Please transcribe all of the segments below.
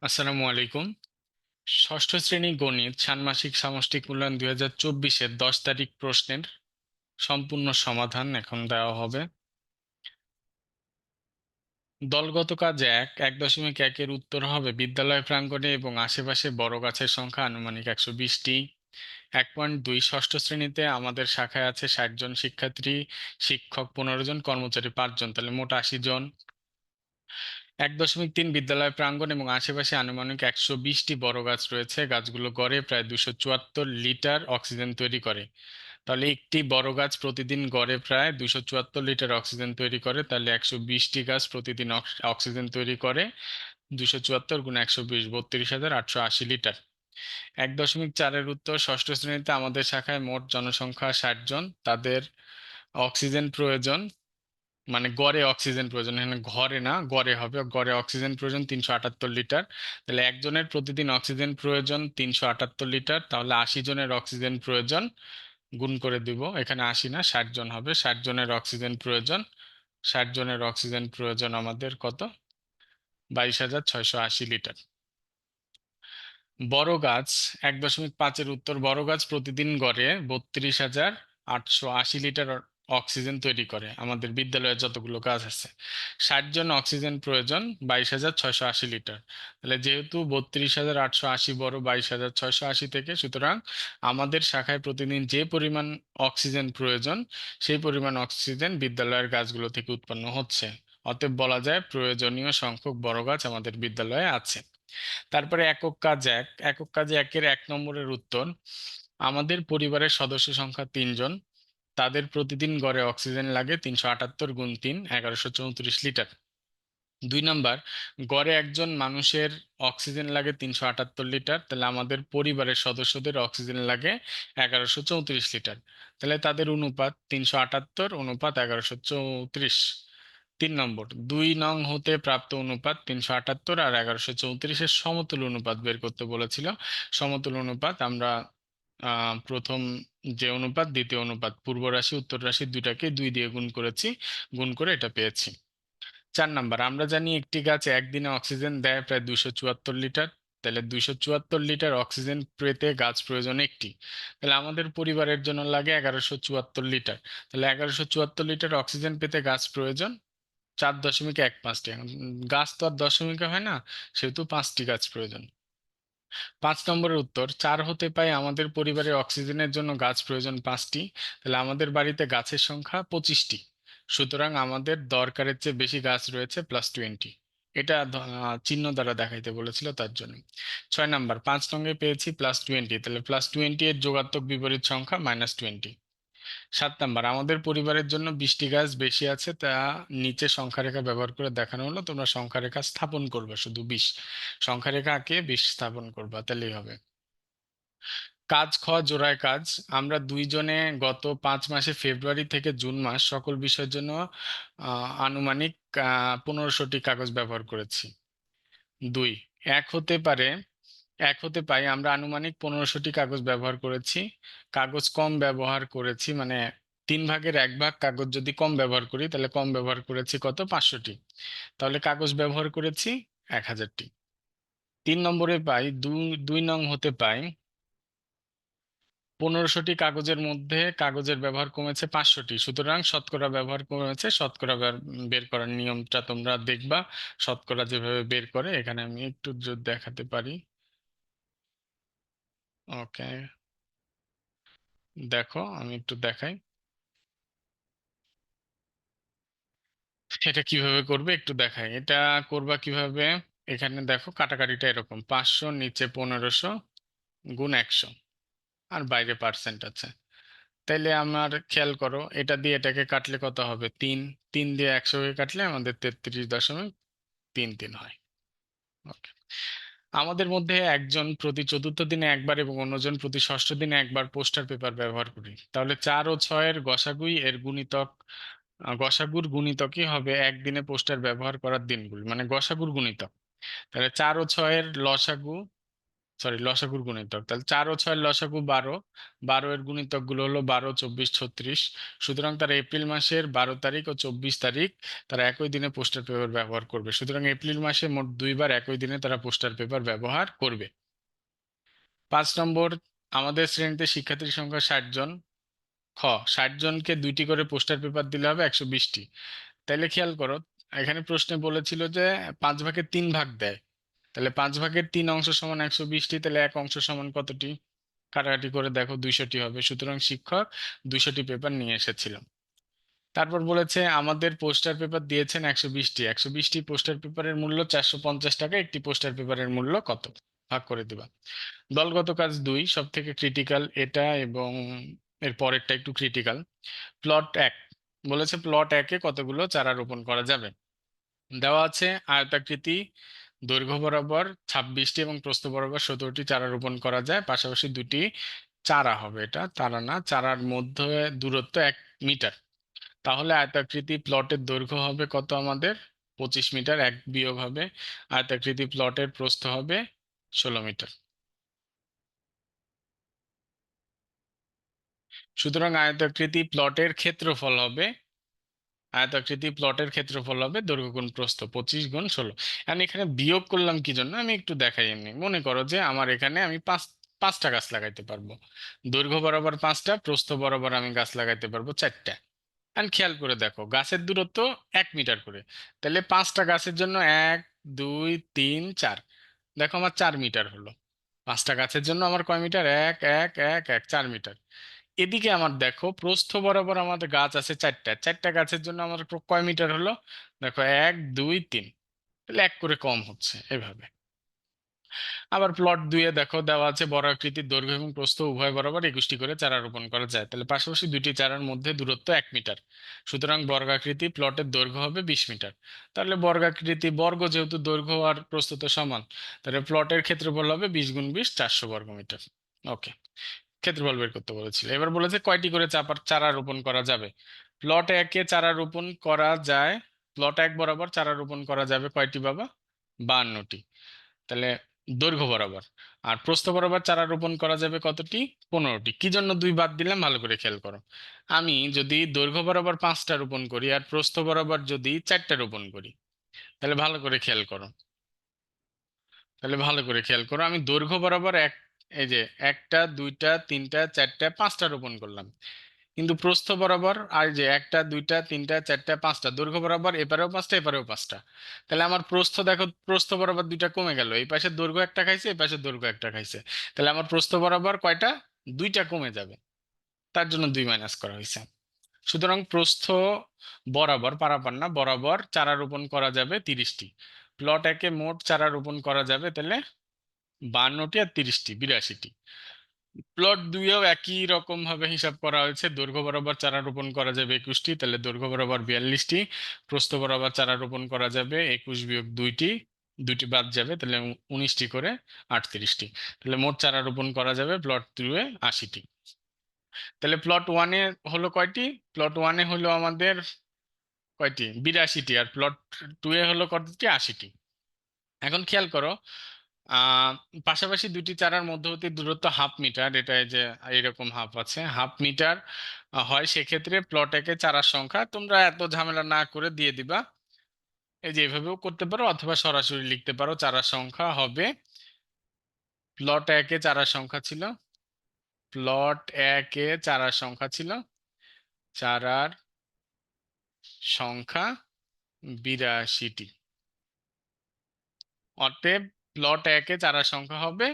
আসসালামু আলাইকুম। ষষ্ঠ শ্রেণী গণিত ষান্মাসিক সামষ্টিক মূল্যায়ন 2024-এর 10 তারিখ প্রশ্নের সম্পূর্ণ সমাধান এখন দেওয়া হবে। দলগত কাজ 1.1.1-এর উত্তর হবে বিদ্যালয় প্রাঙ্গণে এবং আশেপাশে বড় গাছের সংখ্যা আনুমানিক 120টি। 1.2 ষষ্ঠ শ্রেণীতে আমাদের শাখায় আছে 60 জন শিক্ষার্থী, শিক্ষক 15 জন, কর্মচারী 5 জন, তাহলে মোট 80 জন। 1.3 বিদ্যালয় প্রাঙ্গণ এবং আশেপাশে আনুমানিক 120টি বড় গাছ রয়েছে। গাছগুলো গড়ে প্রায় 274 লিটার অক্সিজেন তৈরি করে। তাহলে একটি বড় গাছ প্রতিদিন গড়ে প্রায় 274 লিটার অক্সিজেন তৈরি করে, তাহলে 120টি গাছ প্রতিদিন অক্সিজেন তৈরি করে। 274 গুণ 120, 32,880 লিটার। 1.4-এর উত্তর, ষষ্ঠ শ্রেণীতে আমাদের শাখায় মোট জনসংখ্যা 60 জন। তাদের অক্সিজেন প্রয়োজন, মানে গড়ে অক্সিজেন প্রয়োজন, এখানে ঘরে না গড়ে হবে, গড়ে অক্সিজেন প্রয়োজন 378 লিটার। তাহলে একজনের প্রতিদিন অক্সিজেন প্রয়োজন 378 লিটার, তাহলে 80 জনের অক্সিজেন প্রয়োজন, গুণ করে দিব, এখানে 80 না 60 জন হবে। 60 জনের অক্সিজেন প্রয়োজন, 60 জনের অক্সিজেন প্রয়োজন আমাদের কত? 22,680 লিটার। বড় গাছ 1.5-এর উত্তর, বড় গাছ প্রতিদিন গড়ে 32,880 লিটার অক্সিজেন তৈরি করে। আমাদের বিদ্যালয়ে যতগুলো গাছ আছে, 60 জন অক্সিজেন প্রয়োজন 22,680 লিটার। তাহলে যেহেতু 32,880 বড় 22,680 থেকে, সুতরাং আমাদের শাখায় প্রতিদিন যে পরিমাণ অক্সিজেন প্রয়োজন সেই পরিমাণ অক্সিজেন বিদ্যালয়ের গাছগুলো থেকে উৎপন্ন হচ্ছে। অতএব বলা যায় প্রয়োজনীয় সংখ্যক বড় গাছ আমাদের বিদ্যালয়ে আছে। তারপরে একক কাজ একের 1 নম্বরের উত্তর, আমাদের পরিবারের সদস্য সংখ্যা 3 জন। তাদের প্রতিদিন গড়ে অক্সিজেন লাগে 378 গুণ 3, 1134 লিটার। 2 নম্বর, গড়ে একজন মানুষের অক্সিজেন লাগে 378 লিটার, তাহলে আমাদের পরিবারের সদস্যদের অক্সিজেন লাগে 1134 লিটার। তাহলে তাদের অনুপাত 378 অনুপাত 1134। 3 নম্বর, 2 নং হতে প্রাপ্ত অনুপাত 378 আর 1134-এর সমতুল অনুপাত বের করতে বলেছিল। সমতুল অনুপাত আমরা প্রথম যে অনুপাত, দ্বিতীয় অনুপাত, পূর্ব রাশি উত্তর রাশি দুইটাকে 2 দিয়ে গুণ করেছি, গুণ করে এটা পেয়েছি। 4 নম্বর, আমরা জানি একটি গাছ একদিনে অক্সিজেন দেয় প্রায় 274 লিটার। তাহলে 274 লিটার অক্সিজেন পেতে গাছ প্রয়োজন একটি। তাহলে আমাদের পরিবারের জন্য লাগে 1174 লিটার। তাহলে 1174 লিটার অক্সিজেন পেতে গাছ প্রয়োজন 4.15টি। এখন গাছ তো আর দশমিকে হয় না, সেহেতু 5টি গাছ প্রয়োজন। 5 নম্বরের উত্তর, 4 হতে পাই আমাদের পরিবারে অক্সিজেনের জন্য গাছ প্রয়োজন 5টি। তাহলে আমাদের বাড়িতে গাছের সংখ্যা 25টি, সুতরাং আমাদের দরকারের চেয়ে বেশি গাছ রয়েছে +20। এটা চিহ্ন দ্বারা দেখাইতে বলেছিল, তার জন্য। 6 নম্বর, 5 নঙ্গে পেয়েছি +20, তাহলে +20 এর যোগাত্মক বিপরীত সংখ্যা -20। 7 নম্বর, আমাদের পরিবারের জন্য 20টি গাছ বেশি আছে, তা নিচে সংখ্যারেখা ব্যবহার করে দেখানো হলো। তোমরা সংখ্যারেখা স্থাপন করবে, শুধু 20 সংখ্যারেখা আঁকে 20 স্থাপন করবা, তাহলেই হবে। কাজ খ, জোড়ায় কাজ। আমরা দুইজনে গত 5 মাসে ফেব্রুয়ারি থেকে জুন মাস সকল বিষয়ের জন্য আনুমানিক 1500টি কাগজ ব্যবহার করেছি। 2, এক হতে পারে এক হতে পাই আমরা আনুমানিক 1500টি কাগজ ব্যবহার করেছি। কাগজ কম ব্যবহার করেছি, মানে 1/3 কাগজ যদি কম ব্যবহার করি, তাহলে কম ব্যবহার করেছি কত? 500টি। তাহলে কাগজ ব্যবহার করেছি 1000টি। 3 নম্বরে পাই 2 নং হতে পাই 1500টি কাগজের মধ্যে কাগজের ব্যবহার কমেছে 500টি, সুতরাং শতকরা ব্যবহার কমেছে। শতকরা বের করার নিয়মটা তোমরা দেখবা, শতকরা যেভাবে বের করে। এখানে আমি একটু যদি দেখাতে পারি। ওকে, দেখো আমি একটু দেখাই এটা কিভাবে করবে, একটু দেখাই। এটা করবা কিভাবে, এখানে দেখো কাটাকাটিটা এরকম, 500 নিচে 1500 গুণ 100, আর বাইরে পার্সেন্ট আছে। তাইলে আমার খেয়াল করো, এটা দিয়ে এটাকে কাটলে কত হবে? 3। 3 দিয়ে 100-কে কাটলে আমাদের 33.33 হয়। ওকে, আমাদের মধ্যে একজন প্রতি চতুর্থ দিনে একবার এবং অন্যজন প্রতি ষষ্ঠ দিনে একবার পোস্টার পেপার ব্যবহার করি। তাহলে 4 ও 6-এর গসাগুই এর গুণিতক, গসাগুর গুণিতকই হবে একদিনে পোস্টার ব্যবহার করার দিনগুলি, মানে গসাগুর গুণিতক। তাহলে 4 ও 6-এর লসাগু সরি, লসাগুর গুণিতক, তাহলে 4 ও 6 লসাগু 12, 12 এর গুণিতক গুলো হলো 12, 24, 36। সুতরাং তারা এপ্রিল মাসের 12 তারিখ ও 24 তারিখ তারা একই দিনে পোস্টার পেপার ব্যবহার করবে। সুতরাং এপ্রিল মাসে মোট 2বার একই দিনে তারা পোস্টার পেপার ব্যবহার করবে। 5 নম্বর, আমাদের শ্রেণীতে শিক্ষার্থীর সংখ্যা 60 জন। খ, 60 জনকে 2টি করে পোস্টার পেপার দিলে হবে 120টি। তাইলে খেয়াল করো, এখানে প্রশ্নে বলেছিল যে 5 ভাগের 3 ভাগ দেয়। তাহলে 5 ভাগের 3 অংশ সমান 120টি, তাহলে এক অংশ সমান কতটি? কাটাকাটি করে দেখো, 200টি হবে। সুতরাং শিক্ষক 200টি পেপার নিয়ে এসেছিল। তারপর বলেছে আমাদের পোস্টার পেপার দিয়েছেন 120টি, 120টি পোস্টার পেপারের মূল্য 450 টাকা, একটি পোস্টার পেপারের মূল্য কত? ভাগ করে দিবা। দলগত কাজ 2 সব থেকে ক্রিটিক্যাল এটা, এবং এর পরেরটা একটু ক্রিটিক্যাল। প্লট 1 বলেছে প্লট 1-এ কতগুলো চারা রোপণ করা যাবে। দেওয়া আছে আয়তাকৃতি, দৈর্ঘ্য বরাবর 26টি এবং প্রস্থ বরাবর 17টি চারা রোপণ করা যায়, পাশাপাশি দুটি চারা হবে, এটা চারা না, চারার মধ্যে দূরত্ব 1 মিটার। তাহলে আয়তাকৃতি প্লটের দৈর্ঘ্য হবে কত আমাদের? 25 মিটার, 1 বিয়োগ হবে আয়তাকৃতি প্লটের প্রস্থ হবে 16 মিটার। সুতরাং আয়তাকৃতি প্লটের ক্ষেত্রফল হবে দৈর্ঘ্য গুণ প্রস্থ, 25 গুণ 16। এখন এখানে বিয়োগ করলাম কি জন্য আমি একটু দেখাই। এমনি মনে করো যে আমার এখানে আমি পাঁচটা গাছ লাগাইতে পারবো। দৈর্ঘ্য বরাবর 5টা, প্রস্থ বরাবর আমি গাছ লাগাইতে পারবো 4টা। এখন খেয়াল করে দেখো, গাছের দূরত্ব 1 মিটার করে। তাহলে 5টা গাছের জন্য 1, 2, 3, 4, দেখো আমার 4 মিটার হলো। 5টা গাছের জন্য আমার কয় মিটার? 1, 1, 1, 1, 4 মিটার। এদিকে আমার দেখো, প্রস্থ বরাবর আমাদের গাছ আছে 4টা, 4টা গাছের জন্য আমার কয় মিটার হলো? দেখো 1, 2, 3, তাহলে 1 করে কম হচ্ছে এভাবে। আবার প্লট 2-এ দেখো দেওয়া আছে বর্গাকৃতির দৈর্ঘ্য এবং প্রস্থ উভয় বরাবর 21টি করে চারা রোপণ করা যায়। তাহলে পাশাপাশি দুটি চারার মধ্যে দূরত্ব 1 মিটার। সুতরাং বর্গাকৃতি প্লটের দৈর্ঘ্য হবে 20 মিটার। তাহলে বর্গাকৃতি বর্গ, যেহেতু দৈর্ঘ্য আর প্রস্থ তো সমান, তাহলে প্লটের ক্ষেত্রফল হবে 20 গুণ 20, 400 বর্গমিটার। ওকে, ক্ষেত্রফল বের করতে বলেছিল। এবার বলেছে কয়টি করে চারা রোপণ করা যাবে। প্লট 1-এ চারা রোপণ করা যায়, প্লট 1 বরাবর চারা রোপণ করা যাবে কয়টি বাবা? 52টি। তাহলে দৈর্ঘ্য বরাবর। আর প্রস্থ বরাবর চারা রোপণ করা যাবে কতটি? 15টি। কি জন্য 2 বাদ দিলাম ভালো করে খেয়াল করো। আমি যদি দৈর্ঘ্য বরাবর 5টা রোপণ করি আর প্রস্থ বরাবর যদি 4টা রোপণ করি, তাহলে ভালো করে খেয়াল করো, আমি দৈর্ঘ্য বরাবর এই যে 1টা, 2টা, 3টা, 4টা, 5টা রোপণ করলাম। কিন্তু প্রস্থ বরাবর আর যে 1টা, 2টা, 3টা, 4টা, 5টা, দৈর্ঘ্য বরাবর এপারেও 5টা এপারেও 5টা। তাহলে আমার প্রস্থ দেখো, প্রস্থ বরাবর 2টা কমে গেল, এই পাশে দৈর্ঘ্য একটা খাইছে, এই পাশে দৈর্ঘ্য একটা খাইছে। তাহলে আমার প্রস্থ বরাবর কয়টা? 2টা কমে যাবে, তার জন্য 2 মাইনাস করা হয়েছে। সুতরাং প্রস্থ বরাবর, পারাপার না, বরাবর চারা রোপণ করা যাবে 30টি। প্লট 1-এ মোট চারা রোপণ করা যাবে তাহলে 52টি আর 30টি 82টি। প্লট 2-এও একই রকম ভাবে হিসাব করা হয়েছে, দৈর্ঘ্য বরাবর চারা রোপণ করা যাবে 21টি, তাহলে দৈর্ঘ্য বরাবর 42টি। প্রস্থ বরাবর চারা রোপণ করা যাবে 21 বিয়োগ 2টি, 2টি বাদ যাবে, তাহলে 19টি করে 38টি। তাহলে মোট চারা রোপণ করা যাবে প্লট 2-এ 80টি। তাহলে প্লট 1-এ হলো কয়টি? প্লট 1-এ হলো আমাদের কয়টি? 82টি। আর প্লট 2-এ হলো কতটি? 80টি। এখন খেয়াল করো, আহ পাশাপাশি দুটি চারার মধ্যবর্তী দূরত্ব 1/2 মিটার, এটা এই যে এরকম হাফ আছে, 1/2 মিটার হয়, সেক্ষেত্রে প্লট 1-এ চারার সংখ্যা তোমরা এত ঝামেলা না করে দিয়ে দিবা। এই যে এভাবেও করতে পারো অথবা সরাসরি লিখতে পারো, চারার সংখ্যা হবে, প্লট 1-এ চারার সংখ্যা ছিল, প্লট 1-এ চারার সংখ্যা ছিল, চারার সংখ্যা 82টি। অতএব প্লট 1-এ চারার সংখ্যা হবে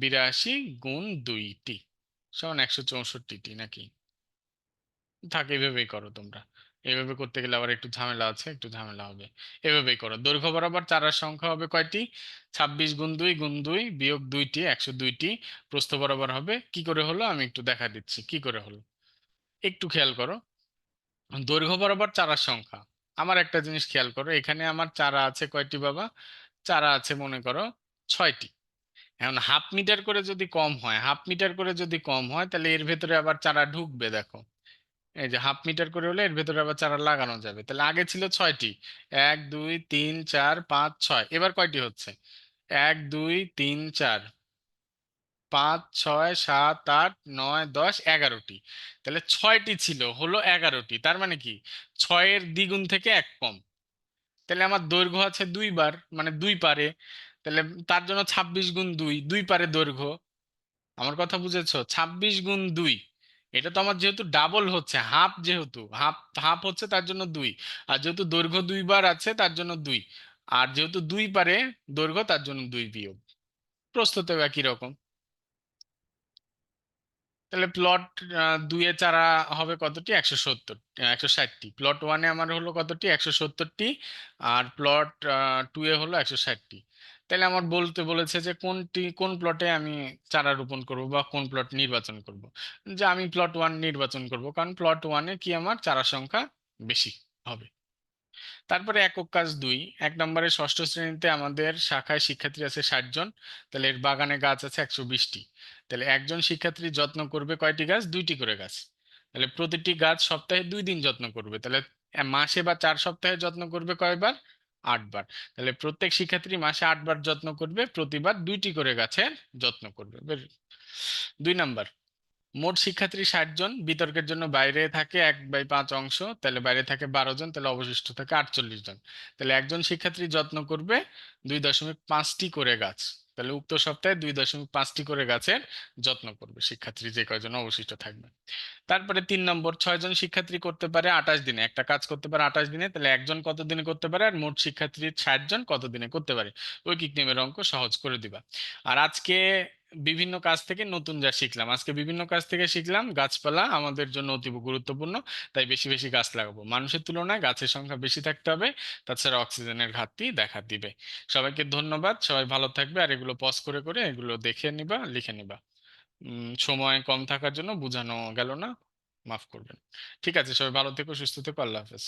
82 গুণ 2টি সমান 164টি, নাকি? থাকে, এভাবেই করো তোমরা। এভাবে করতে গেলে আবার একটু ঝামেলা আছে, একটু ঝামেলা হবে। এভাবেই করো, দৈর্ঘ্য বরাবর চারার সংখ্যা হবে কয়টি? 26 গুণ 2 বিয়োগ 2টি, 102টি। প্রস্থ বরাবর হবে কি করে হলো আমি একটু দেখা দিচ্ছি কি করে হলো, একটু খেয়াল করো। দৈর্ঘ্য বরাবর চারার সংখ্যা, আমার একটা জিনিস খেয়াল করো, এখানে আমার চারা আছে কয়টি বাবা? চারা আছে মনে করো 6টি। এখন 1/2 মিটার করে যদি কম হয়, 1/2 মিটার করে যদি কম হয়, তাহলে এর ভেতরে আবার চারা ঢুকবে দেখো। এই যে 1/2 মিটার করে হলে এর ভেতরে আবার চারা লাগানো যাবে। তাহলে আগে ছিল 6টি, 1, 2, 3, 4, 5, 6, এবার কয়টি হচ্ছে? 1, 2, 3, 4, 5 6 7 8 9 10 11টি। তাহলে 6টি ছিল, হলো 11টি, তার মানে কি 6-এর দ্বিগুণ থেকে এক কম। তাহলে আমার দৈর্ঘ্য আছে 2 বার, মানে 2 পারে। তাহলে তার জন্য 26 গুণ 2, 2 পারে দৈর্ঘ্য। আমার কথা বুঝেছো? 26 গুণ 2, এটা তো আমার যেহেতু ডাবল হচ্ছে, হাফ, যেহেতু হাফ হাফ হচ্ছে তার জন্য 2। আর যেহেতু দৈর্ঘ্য 2 বার আছে তার জন্য 2। আর যেহেতু 2 পারে দৈর্ঘ্য তার জন্য 2 বিয়োগ। প্রস্তুতেও একই রকম। তাহলে প্লট 2-এ চারা হবে কতটি? 170, 160টি। প্লট 1-এ আমার হলো কতটি? 170টি। আর প্লট 2-এ হলো 160টি। তাহলে আমার বলতে বলেছে যে কোন প্লটে আমি চারা রোপণ করব বা কোন প্লট নির্বাচন করব। যে আমি প্লট 1 নির্বাচন করব, কারণ প্লট 1-এ কি আমার চারা সংখ্যা বেশি হবে। তারপরে একক কাজ 2, 1 নম্বরে ষষ্ঠ শ্রেণীতে আমাদের শাখায় শিক্ষার্থী আছে 60 জন। তাহলে এর বাগানে গাছ আছে 120টি। তাহলে একজন শিক্ষার্থী যত্ন করবে কয়টি গাছ? 2টি করে গাছ। তাহলে প্রতিটি গাছ সপ্তাহে 2 দিন যত্ন করবে। তাহলে মাসে বা 4 সপ্তাহে যত্ন করবে কয়বার? 8 বার। তাহলে প্রত্যেক শিক্ষার্থী মাসে 8 বার যত্ন করবে, প্রতিবার 2টি করে গাছের যত্ন করবে। 2 নাম্বার, মোট শিক্ষার্থী 60 জন, বিতর্কের জন্য বাইরে থাকে 1/5 অংশ, তাহলে বাইরে থাকে 12 জন, তাহলে অবশিষ্ট থাকে 48 জন। তাহলে একজন শিক্ষার্থী যত্ন করবে 2.5টি করে গাছ। তাহলে উক্ত সপ্তাহে 2.5টি করে গাছের যত্ন করবে শিক্ষার্থী, যে কয়জন অবশিষ্ট থাকবে। তারপরে 3 নম্বর, 6 জন শিক্ষার্থী করতে পারে 28 দিনে, একটা কাজ করতে পারে 28 দিনে। তাহলে একজন কত দিনে করতে পারে, আর মোট শিক্ষার্থী 60 জন কত দিনে করতে পারে? ঐকিক নিয়মের অঙ্ক সহজ করে দিবা। আর আজকে বিভিন্ন কাজ থেকে নতুন যা শিখলাম, আজকে বিভিন্ন কাজ থেকে শিখলাম গাছপালা আমাদের জন্য অতীব গুরুত্বপূর্ণ। তাই বেশি বেশি গাছ লাগাবো, মানুষের তুলনায় গাছের সংখ্যা বেশি থাকতে হবে। তাছাড়া অক্সিজেনের ঘাটতি দেখা দিবে। সবাইকে ধন্যবাদ, সবাই ভালো থাকবে। আর এগুলো পজ করে করে এগুলো দেখে নিবা, লিখে নিবা। সময় কম থাকার জন্য বোঝানো গেল না, মাফ করবেন। ঠিক আছে, সবাই ভালো থেকো, সুস্থ থেকো, আল্লাহ হাফেজ।